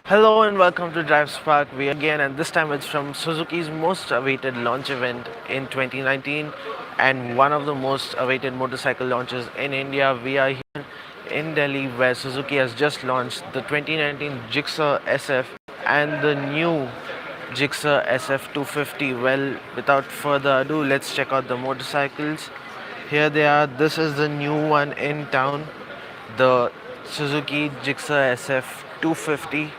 Hello and welcome to DriveSpark. We again, and this time it's from Suzuki's most awaited launch event in 2019 and one of the most awaited motorcycle launches in India. We are here in Delhi where Suzuki has just launched the 2019 Gixxer SF and the new Gixxer SF 250. Well, without further ado, let's check out the motorcycles. Here they are. This is the new one in town, the Suzuki Gixxer SF 250,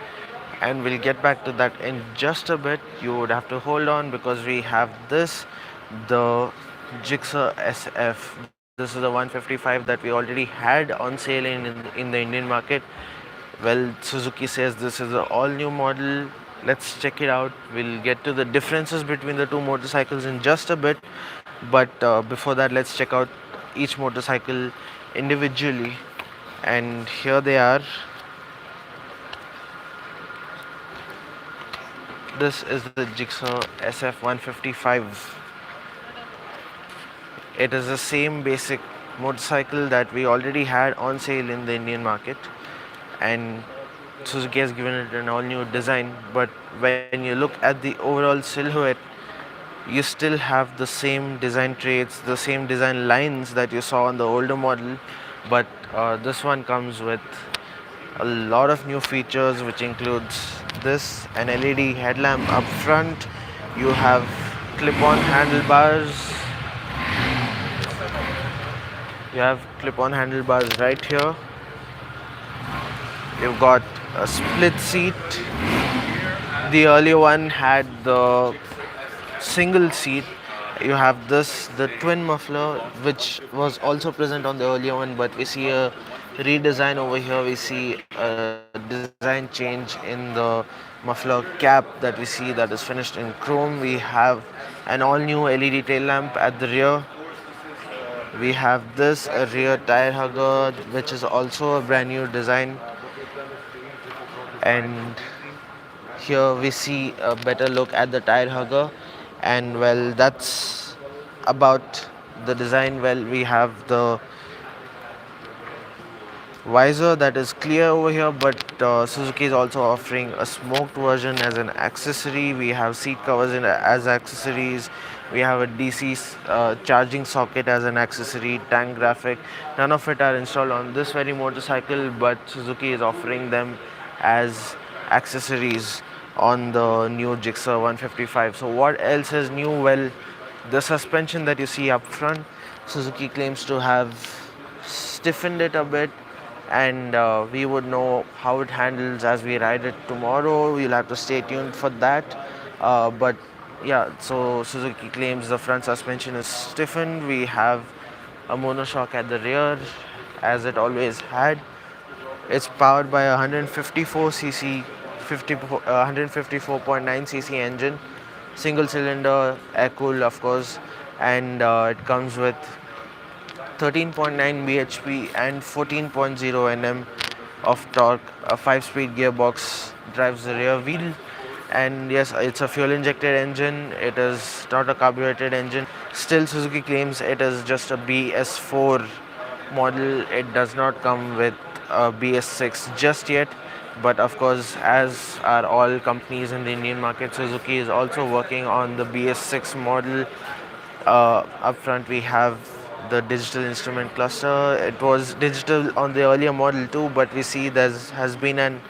and we'll get back to that in just a bit. You would have to hold on because we have this, the Gixxer SF. This is the 155 that we already had on sale in the Indian market. Well, Suzuki says this is an all new model. Let's check it out. We'll get to the differences between the two motorcycles in just a bit. But before that, let's check out each motorcycle individually. And here they are. This is the Gixxer SF 155. It is the same basic motorcycle that we already had on sale in the Indian market, and Suzuki has given it an all new design. But when you look at the overall silhouette, you still have the same design traits, the same design lines that you saw on the older model, but this one comes with a lot of new features, which includes this, an LED headlamp up front. You have clip-on handlebars. You have clip-on handlebars right here. You've got a split seat. The earlier one had the single seat. You have this, the twin muffler, which was also present on the earlier one, but we see a redesign over here. We see a design change in the muffler cap that we see that is finished in chrome. We have an all new LED tail lamp at the rear. We have this, a rear tire hugger, which is also a brand new design. And here we see a better look at the tire hugger. And well, that's about the design. Well, we have the visor that is clear over here, but Suzuki is also offering a smoked version as an accessory. We have seat covers as accessories. We have a DC charging socket as an accessory, tank graphic. None of it are installed on this very motorcycle, but Suzuki is offering them as accessories on the new Gixxer 155. So what else is new? Well, the suspension that you see up front, Suzuki claims to have stiffened it a bit, and we would know how it handles as we ride it tomorrow. We'll have to stay tuned for that. But yeah, so Suzuki claims the front suspension is stiffened. We have a monoshock at the rear, as it always had. It's powered by a 154cc 154.9cc engine, single cylinder, air cooled of course, and it comes with 13.9 bhp and 14.0 nm of torque. A 5-speed gearbox drives the rear wheel, and yes, it's a fuel injected engine. It is not a carbureted engine. Still, Suzuki claims it is just a BS4 model. It does not come with a BS6 just yet, but of course, as are all companies in the Indian market, Suzuki is also working on the BS6 model. Up front we have the digital instrument cluster. It was digital on the earlier model too, but we see there has been an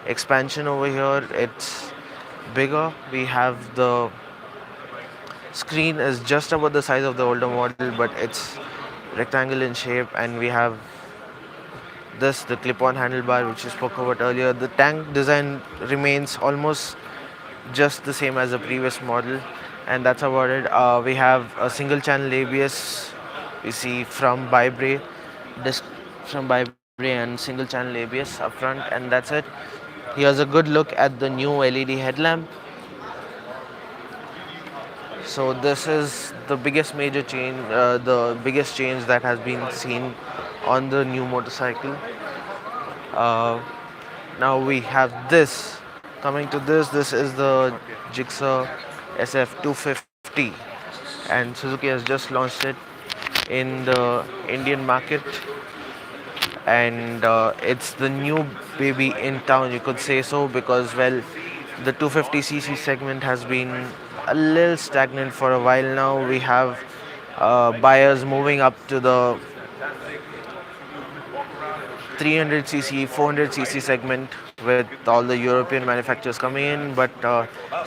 expansion over here. It's bigger. We have the screen is just about the size of the older model, but it's rectangle in shape, and we have this, the clip-on handlebar, which we spoke about earlier. The tank design remains almost just the same as the previous model, and that's about it. We have a single channel ABS. We see from Bybre, disc from Bybre, and single channel ABS up front, and that's it. Here's a good look at the new LED headlamp. So this is the biggest major change, the biggest change that has been seen on the new motorcycle. Uh, Now we have this. Coming to this, this is the Gixxer SF 250, and Suzuki has just launched it in the Indian market. and it's the new baby in town, you could say so, because well, the 250cc segment has been a little stagnant for a while now. We have buyers moving up to the 300cc, 400cc segment with all the European manufacturers coming in, but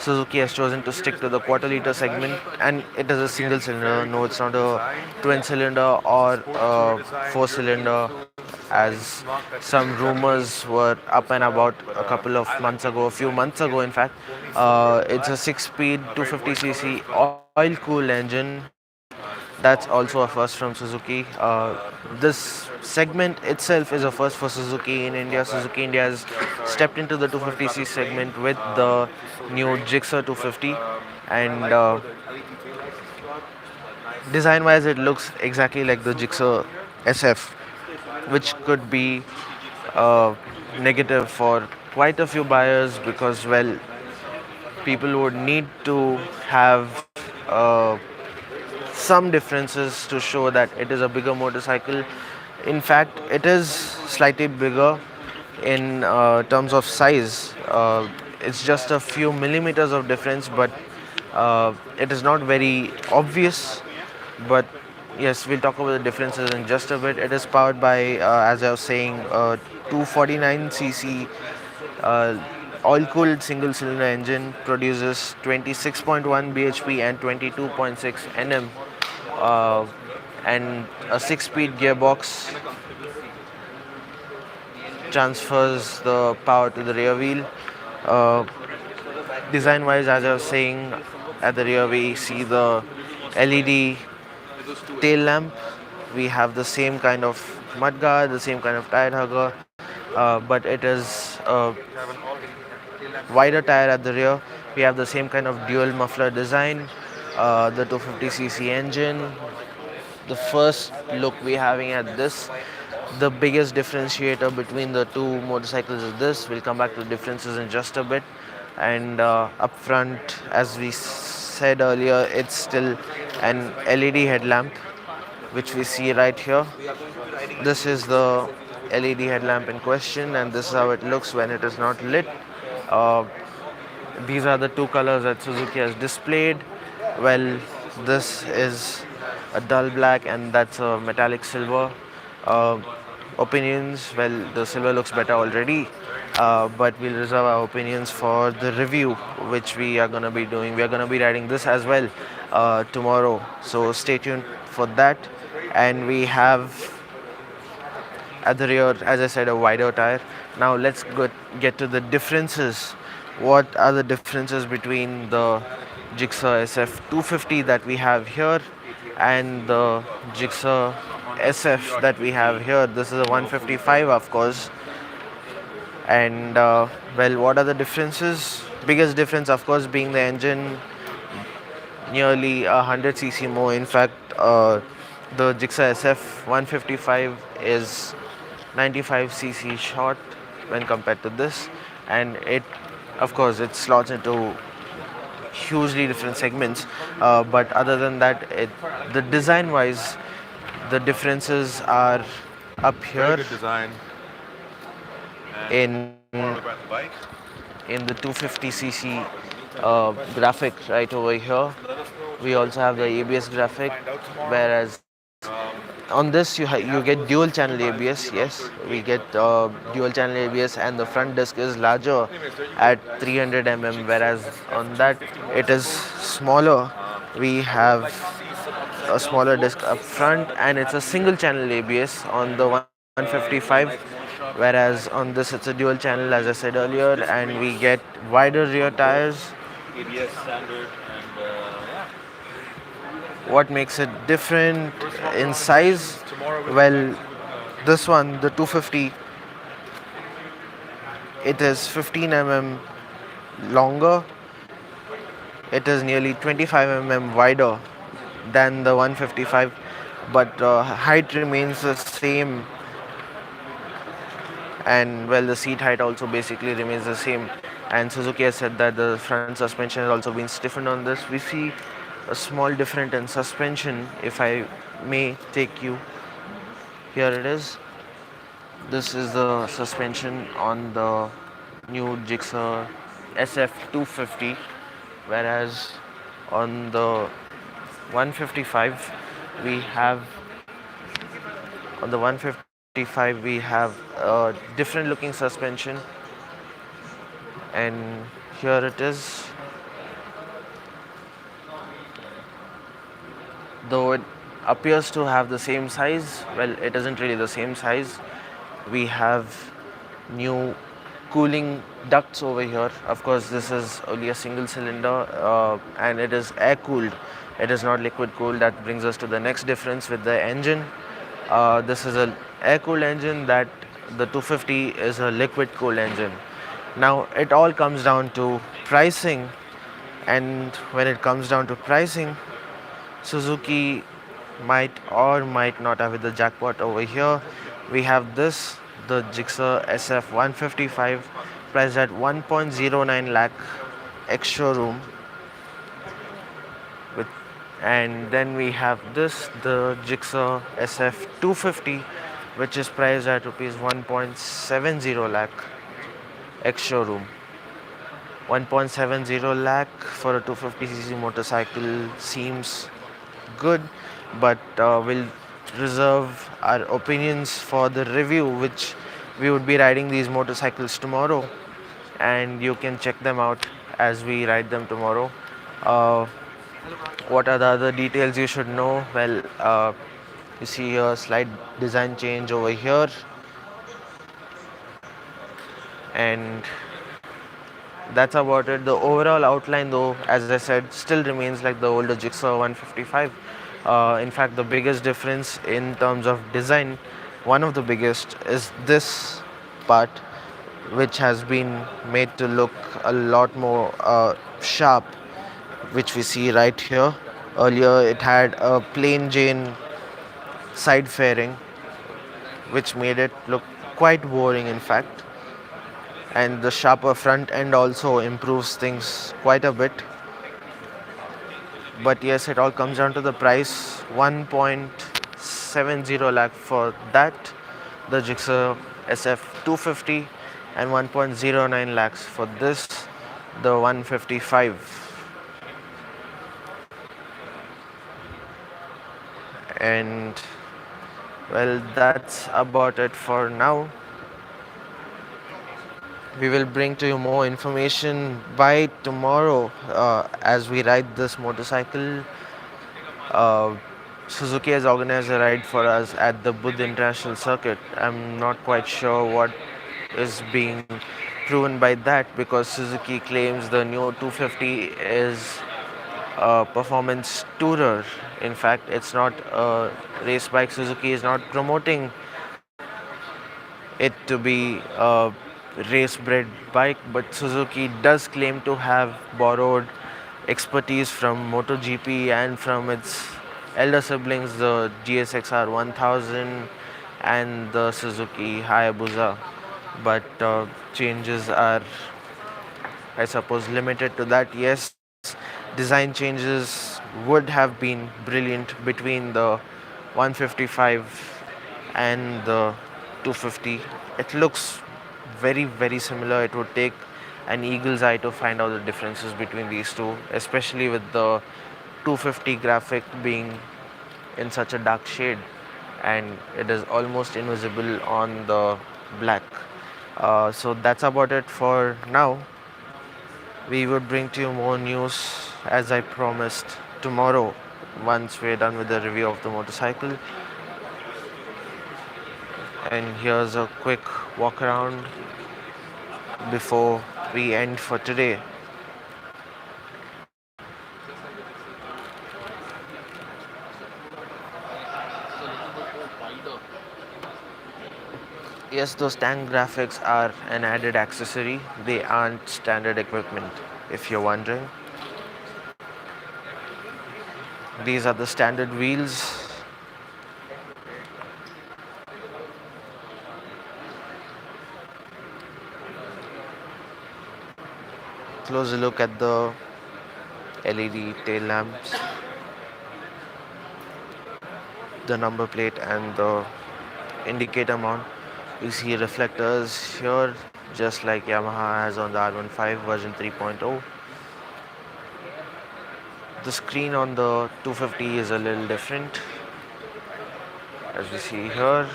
Suzuki has chosen to stick to the quarter liter segment, and it is a single cylinder. No, it's not a twin cylinder or a four cylinder, as some rumors were up and about a couple of months ago, a few months ago, in fact. It's a 6-speed 250cc oil cooled engine. That's also a first from Suzuki. This segment itself is a first for Suzuki in India. Suzuki India has stepped into the 250cc segment with the new Gixxer 250, and design wise, it looks exactly like the Gixxer SF, which could be uh, negative for quite a few buyers because, well, people would need to have some differences to show that it is a bigger motorcycle. In fact, it is slightly bigger in terms of size. It's just a few millimeters of difference, but it is not very obvious. But yes, we'll talk about the differences in just a bit. It is powered by, as I was saying, 249cc uh, oil-cooled single-cylinder engine, produces 26.1 bhp and 22.6 Nm, uh, and a 6-speed gearbox transfers the power to the rear wheel. Uh, Design wise, as I was saying, at the rear we see the LED tail lamp. We have the same kind of mudguard, the same kind of tire hugger, but it is a wider tire at the rear. We have the same kind of dual muffler design, the 250cc engine. The first look we're having at this, the biggest differentiator between the two motorcycles is this. We'll come back to the differences in just a bit. And up front, as we said earlier, it's still an LED headlamp, which we see right here. This is the LED headlamp in question, and this is how it looks when it is not lit. Uh, these are the two colors that Suzuki has displayed. Well, this is a dull black, and that's a metallic silver. Uh, Opinions, well, the silver looks better already, but we'll reserve our opinions for the review, which we are going to be doing. We are going to be riding this as well tomorrow, so stay tuned for that. And we have at the rear, as I said, a wider tire. Now let's get to the differences. What are the differences between the Gixxer SF 250 that we have here and the Gixxer SF that we have here? This is a 155, of course. And well, what are the differences? Biggest difference, of course, being the engine, nearly 100cc more. In fact, the Gixxer SF 155 is 95cc short when compared to this, and it, of course, it slots into hugely different segments. But other than that, the design wise, the differences are up here in in the 250cc graphic right over here. We also have the ABS graphic, whereas on this you get dual channel ABS. Yes, we get dual channel ABS, and the front disc is larger at 300 whereas on that it is smaller. We have a smaller disc up front, and it's a single channel ABS on the 155, whereas on this it's a dual channel, as I said earlier, and we get wider rear tires. What makes it different in size? Well, this one, the 250, it is 15 longer. It is nearly 25 wider than the 155, but height remains the same, and well, the seat height also basically remains the same. And Suzuki has said that the front suspension has also been stiffened on this. We see a small difference in suspension. If I may take you, here it is. This is the suspension on the new Gixxer SF 250, whereas on the 155 we have on the 155 we have a different looking suspension, and here it is. Though it appears to have the same size, well, it isn't really the same size. We have new cooling ducts over here. Of course, this is only a single cylinder, and it is air cooled. It is not liquid cooled. That brings us to the next difference with the engine. This is a air cooled engine, that the 250 is a liquid cooled engine. Now it all comes down to pricing, and when it comes down to pricing, Suzuki might or might not have hit the jackpot over here. We have this, the Gixxer SF 155, priced at 1.09 lakh ex showroom. With, and then we have this, the Gixxer SF 250, which is priced at rupees 1.70 lakh ex showroom. 1.70 lakh for a 250cc motorcycle seems good, but we'll reserve our opinions for the review, which we would be riding these motorcycles tomorrow, and you can check them out as we ride them tomorrow. Uh, what are the other details you should know? Well, you see a slight design change over here, and that's about it. The overall outline, though, as I said, still remains like the older Gixxer 155. In fact, the biggest difference in terms of design, one of the biggest, is this part, which has been made to look a lot more sharp, which we see right here. Earlier, it had a plain Jane side fairing, which made it look quite boring, in fact. And the sharper front end also improves things quite a bit. But yes, it all comes down to the price, 1.70 lakh for that, the Gixxer SF 250, and 1.09 lakhs for this, the 155. And well, that's about it for now. We will bring to you more information by tomorrow as we ride this motorcycle. Uh, Suzuki has organized a ride for us at the Buddh International Circuit. I'm not quite sure what is being proven by that, because Suzuki claims the new 250 is a performance tourer. In fact, it's not a race bike. Suzuki is not promoting it to be a race bred bike, but Suzuki does claim to have borrowed expertise from MotoGP and from its elder siblings, the GSXR 1000 and the Suzuki Hayabusa. But changes are, I suppose, limited to that. Yes, design changes would have been brilliant between the 155 and the 250. It looks very similar. It would take an eagle's eye to find out the differences between these two, especially with the 250 graphic being in such a dark shade, and it is almost invisible on the black. So that's about it for now. We would bring to you more news, as I promised, tomorrow once we're done with the review of the motorcycle. And here's a quick walk around before we end for today. Yes, those tank graphics are an added accessory. They aren't standard equipment, if you're wondering. These are the standard wheels. Closer look at the LED tail lamps, the number plate and the indicator mount. You see reflectors here, just like Yamaha has on the R15 version 3.0. The screen on the 250 is a little different. As we see here,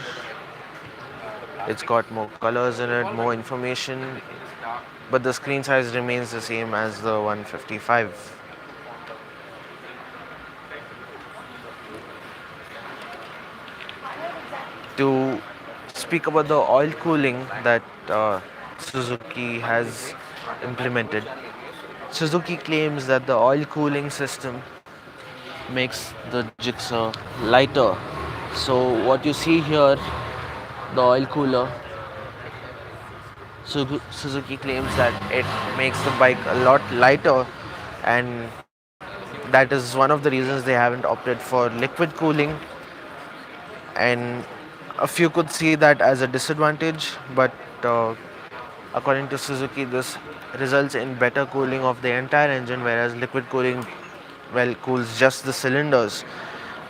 it's got more colors in it, more information, but the screen size remains the same as the 155. To speak about the oil cooling that Suzuki has implemented, Suzuki claims that the oil cooling system makes the Gixxer lighter. So what you see here, the oil cooler, Suzuki claims that it makes the bike a lot lighter, and that is one of the reasons they haven't opted for liquid cooling. And a few could see that as a disadvantage, but uh, according to Suzuki, this results in better cooling of the entire engine, whereas liquid cooling, well, cools just the cylinders.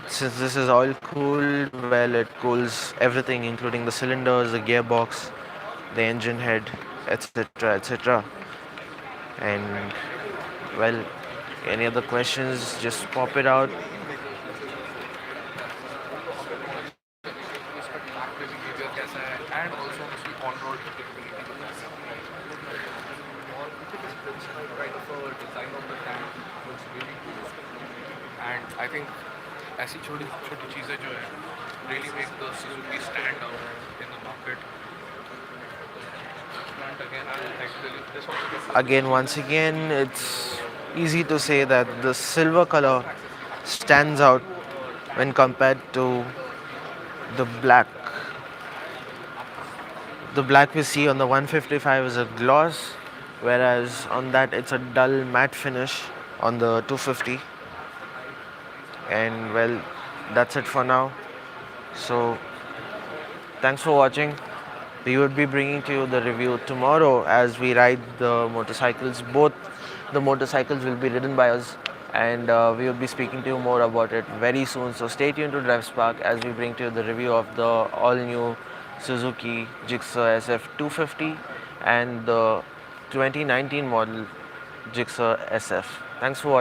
Since this is oil cooled, well, it cools everything, including the cylinders, the gearbox, the engine head, etc., etc. And well, any other questions, just pop it out. And I think ऐसी छोटी छोटी चीज़ें जो है really make the Suzuki stand out in the market. And again, I would like to tell you this also. Again, once again, it's easy to say that the silver color stands out when compared to the black. The black we see on the 155 is a gloss, whereas on that it's a dull matte finish on the 250. And well, that's it for now. So thanks for watching. We would be bringing to you the review tomorrow as we ride the motorcycles. Both the motorcycles will be ridden by us, and we will be speaking to you more about it very soon. So stay tuned to DriveSpark as we bring to you the review of the all-new Suzuki Gixxer SF 250 and the 2019 model Gixxer SF. Thanks for watching.